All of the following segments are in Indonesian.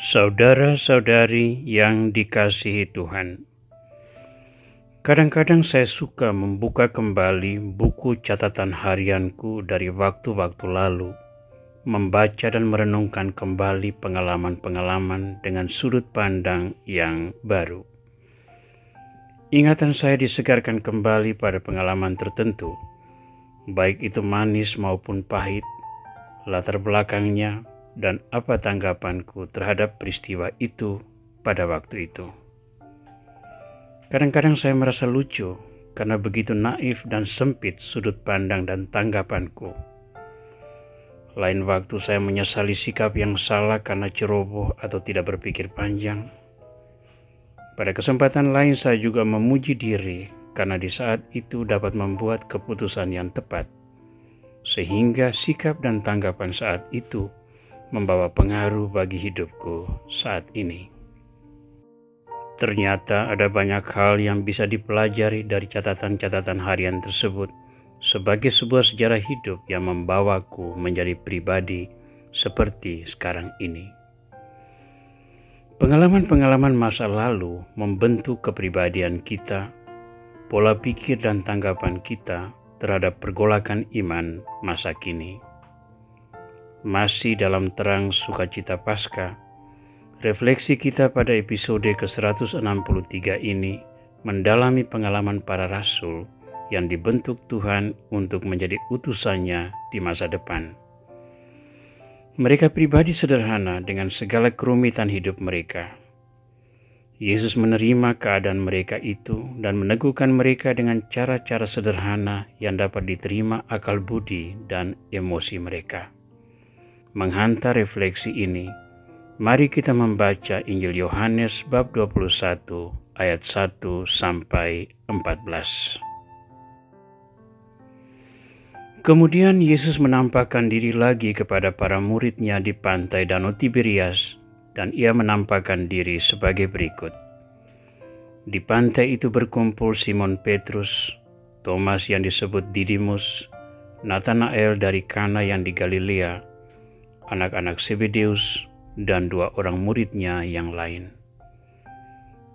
Saudara-saudari yang dikasihi Tuhan, kadang-kadang saya suka membuka kembali buku catatan harianku dari waktu-waktu lalu, membaca dan merenungkan kembali pengalaman-pengalaman dengan sudut pandang yang baru. Ingatan saya disegarkan kembali pada pengalaman tertentu, baik itu manis maupun pahit, latar belakangnya, dan apa tanggapanku terhadap peristiwa itu pada waktu itu. Kadang-kadang saya merasa lucu karena begitu naif dan sempit sudut pandang dan tanggapanku. Lain waktu saya menyesali sikap yang salah karena ceroboh atau tidak berpikir panjang. Pada kesempatan lain saya juga memuji diri karena di saat itu dapat membuat keputusan yang tepat, sehingga sikap dan tanggapan saat itu membawa pengaruh bagi hidupku saat ini. Ternyata ada banyak hal yang bisa dipelajari dari catatan-catatan harian tersebut sebagai sebuah sejarah hidup yang membawaku menjadi pribadi seperti sekarang ini. Pengalaman-pengalaman masa lalu membentuk kepribadian kita, pola pikir dan tanggapan kita terhadap pergolakan iman masa kini. Masih dalam terang sukacita Paskah, refleksi kita pada episode ke-163 ini mendalami pengalaman para rasul yang dibentuk Tuhan untuk menjadi utusannya di masa depan. Mereka pribadi sederhana dengan segala kerumitan hidup mereka. Yesus menerima keadaan mereka itu dan meneguhkan mereka dengan cara-cara sederhana yang dapat diterima akal budi dan emosi mereka. Menghantar refleksi ini, mari kita membaca Injil Yohanes bab 21 ayat 1 sampai 14. Kemudian Yesus menampakkan diri lagi kepada para murid-Nya di pantai Danau Tiberias, dan ia menampakkan diri sebagai berikut. Di pantai itu berkumpul Simon Petrus, Thomas yang disebut Didimus, Nathanael dari Kana yang di Galilea, anak-anak Zebedeus, dan 2 orang murid-Nya yang lain.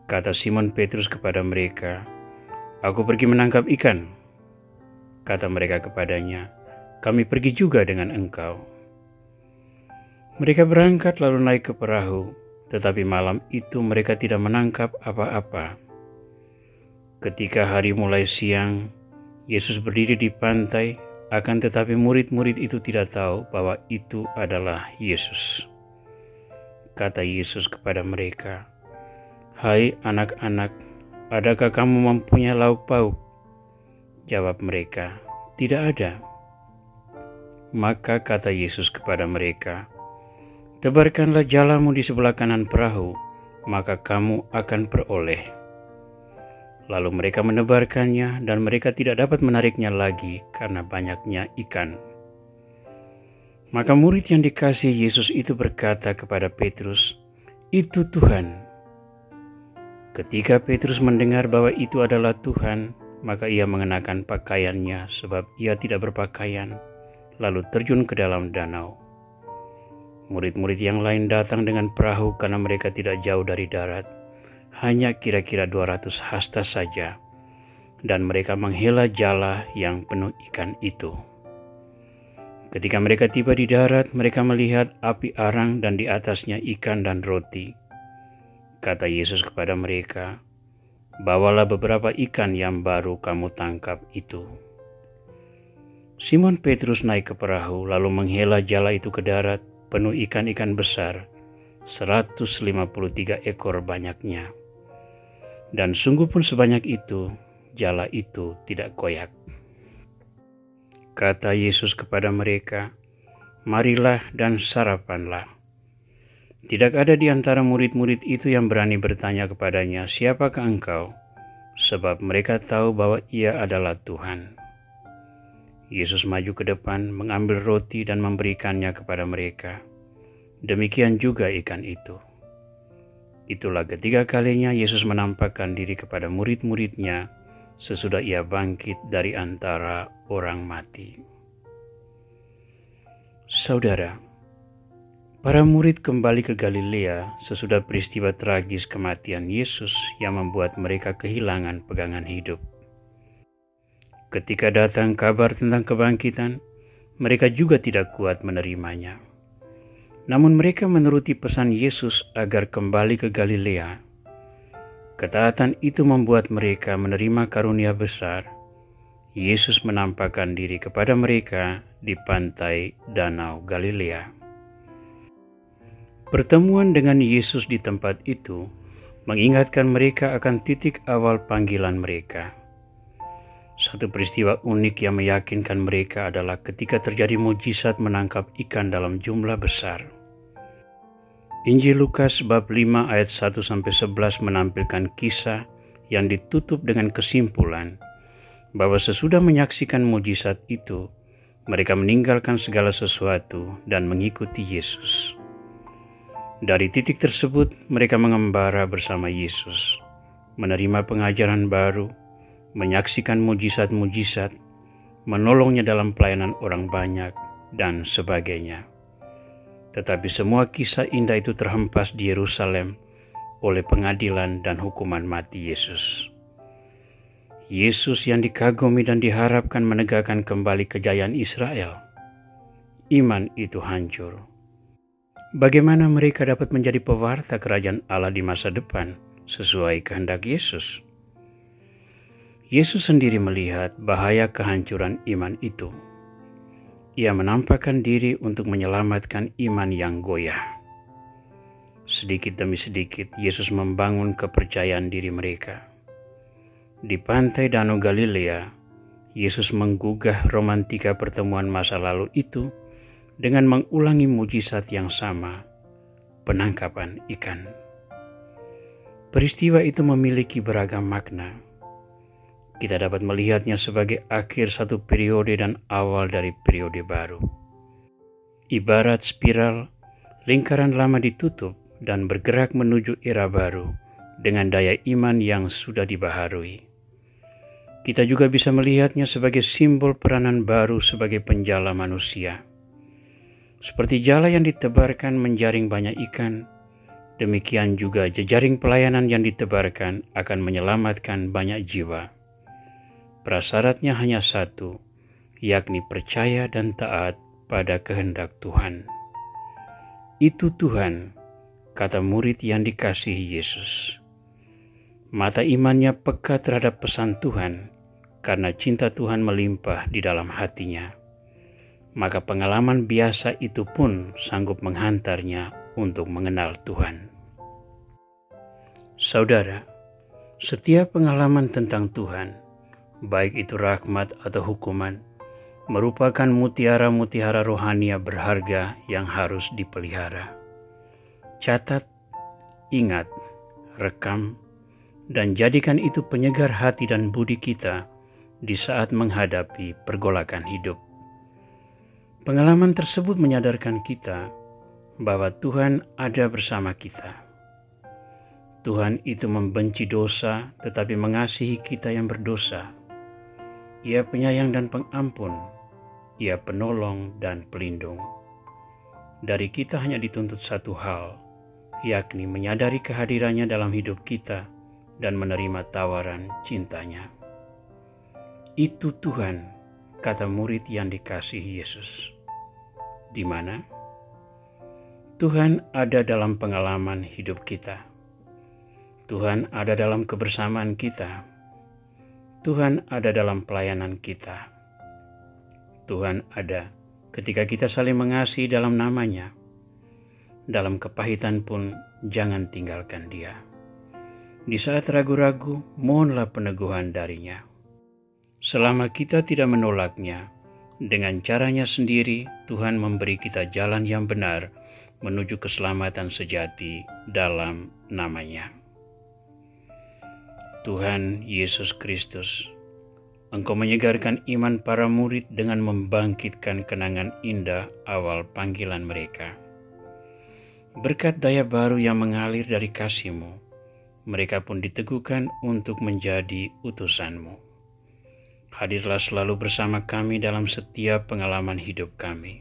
Kata Simon Petrus kepada mereka, "Aku pergi menangkap ikan." Kata mereka kepadanya, "Kami pergi juga dengan engkau." Mereka berangkat lalu naik ke perahu, tetapi malam itu mereka tidak menangkap apa-apa. Ketika hari mulai siang, Yesus berdiri di pantai, akan tetapi murid-murid itu tidak tahu bahwa itu adalah Yesus. Kata Yesus kepada mereka, "Hai anak-anak, adakah kamu mempunyai lauk pauk?" Jawab mereka, "Tidak ada." Maka kata Yesus kepada mereka, "Tebarkanlah jalamu di sebelah kanan perahu, maka kamu akan peroleh." Lalu mereka menebarkannya dan mereka tidak dapat menariknya lagi karena banyaknya ikan. Maka murid yang dikasihi Yesus itu berkata kepada Petrus, "Itu Tuhan." Ketika Petrus mendengar bahwa itu adalah Tuhan, maka ia mengenakan pakaiannya sebab ia tidak berpakaian, lalu terjun ke dalam danau. Murid-murid yang lain datang dengan perahu karena mereka tidak jauh dari darat, hanya kira-kira 200 hasta saja, dan mereka menghela jala yang penuh ikan itu. Ketika mereka tiba di darat, mereka melihat api arang dan di atasnya ikan dan roti. Kata Yesus kepada mereka, "Bawalah beberapa ikan yang baru kamu tangkap itu." Simon Petrus naik ke perahu lalu menghela jala itu ke darat, penuh ikan-ikan besar, 153 ekor banyaknya. Dan sungguh pun sebanyak itu, jala itu tidak koyak. Kata Yesus kepada mereka, "Marilah dan sarapanlah." Tidak ada di antara murid-murid itu yang berani bertanya kepadanya, "Siapakah engkau?" Sebab mereka tahu bahwa ia adalah Tuhan. Yesus maju ke depan, mengambil roti dan memberikannya kepada mereka. Demikian juga ikan itu. Itulah ketiga kalinya Yesus menampakkan diri kepada murid-murid-Nya sesudah ia bangkit dari antara orang mati. Saudara, Para murid kembali ke Galilea sesudah peristiwa tragis kematian Yesus yang membuat mereka kehilangan pegangan hidup. Ketika datang kabar tentang kebangkitan, mereka juga tidak kuat menerimanya. Namun mereka menuruti pesan Yesus agar kembali ke Galilea. Ketaatan itu membuat mereka menerima karunia besar. Yesus menampakkan diri kepada mereka di pantai Danau Galilea. Pertemuan dengan Yesus di tempat itu mengingatkan mereka akan titik awal panggilan mereka. Satu peristiwa unik yang meyakinkan mereka adalah ketika terjadi mujizat menangkap ikan dalam jumlah besar. Injil Lukas bab 5 ayat 1-11 menampilkan kisah yang ditutup dengan kesimpulan bahwa sesudah menyaksikan mujizat itu, mereka meninggalkan segala sesuatu dan mengikuti Yesus. Dari titik tersebut, mereka mengembara bersama Yesus, menerima pengajaran baru, menyaksikan mujizat-mujizat, menolongnya dalam pelayanan orang banyak, dan sebagainya. Tetapi semua kisah indah itu terhempas di Yerusalem oleh pengadilan dan hukuman mati Yesus. Yesus yang dikagumi dan diharapkan menegakkan kembali kejayaan Israel. Iman itu hancur. Bagaimana mereka dapat menjadi pewarta kerajaan Allah di masa depan sesuai kehendak Yesus? Yesus sendiri melihat bahaya kehancuran iman itu. Ia menampakkan diri untuk menyelamatkan iman yang goyah. Sedikit demi sedikit, Yesus membangun kepercayaan diri mereka. Di pantai Danau Galilea, Yesus menggugah romantika pertemuan masa lalu itu dengan mengulangi mujizat yang sama, penangkapan ikan. Peristiwa itu memiliki beragam makna. Kita dapat melihatnya sebagai akhir satu periode dan awal dari periode baru. Ibarat spiral, lingkaran lama ditutup dan bergerak menuju era baru dengan daya iman yang sudah dibaharui. Kita juga bisa melihatnya sebagai simbol peranan baru sebagai penjala manusia. Seperti jala yang ditebarkan menjaring banyak ikan, demikian juga jejaring pelayanan yang ditebarkan akan menyelamatkan banyak jiwa. Prasyaratnya hanya satu, yakni percaya dan taat pada kehendak Tuhan. Itu Tuhan, kata murid yang dikasihi Yesus. Mata imannya peka terhadap pesan Tuhan, karena cinta Tuhan melimpah di dalam hatinya. Maka pengalaman biasa itu pun sanggup menghantarnya untuk mengenal Tuhan. Saudara, setiap pengalaman tentang Tuhan, baik itu rahmat atau hukuman, merupakan mutiara-mutiara rohani berharga yang harus dipelihara. Catat, ingat, rekam, dan jadikan itu penyegar hati dan budi kita di saat menghadapi pergolakan hidup. Pengalaman tersebut menyadarkan kita bahwa Tuhan ada bersama kita. Tuhan itu membenci dosa tetapi mengasihi kita yang berdosa. Ia penyayang dan pengampun. Ia penolong dan pelindung. Dari kita hanya dituntut satu hal, yakni menyadari kehadirannya dalam hidup kita dan menerima tawaran cintanya. Itu Tuhan, kata murid yang dikasihi Yesus. Di mana? Tuhan ada dalam pengalaman hidup kita. Tuhan ada dalam kebersamaan kita. Tuhan ada dalam pelayanan kita. Tuhan ada ketika kita saling mengasihi dalam namanya. Dalam kepahitan pun jangan tinggalkan Dia. Di saat ragu-ragu, mohonlah peneguhan darinya. Selama kita tidak menolaknya, dengan caranya sendiri, Tuhan memberi kita jalan yang benar menuju keselamatan sejati dalam namanya. Tuhan Yesus Kristus, Engkau menyegarkan iman para murid dengan membangkitkan kenangan indah awal panggilan mereka. Berkat daya baru yang mengalir dari kasih-Mu, mereka pun diteguhkan untuk menjadi utusan-Mu. Hadirlah selalu bersama kami dalam setiap pengalaman hidup kami.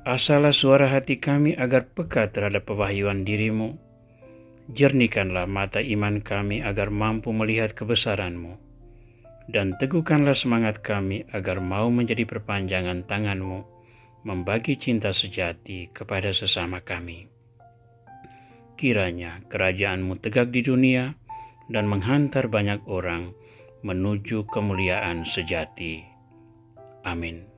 Asalah suara hati kami agar peka terhadap pewahyuan diri-Mu. Jernihkanlah mata iman kami agar mampu melihat kebesaran-Mu. Dan teguhkanlah semangat kami agar mau menjadi perpanjangan tangan-Mu, membagi cinta sejati kepada sesama kami. Kiranya kerajaan-Mu tegak di dunia dan menghantar banyak orang menuju kemuliaan sejati. Amin.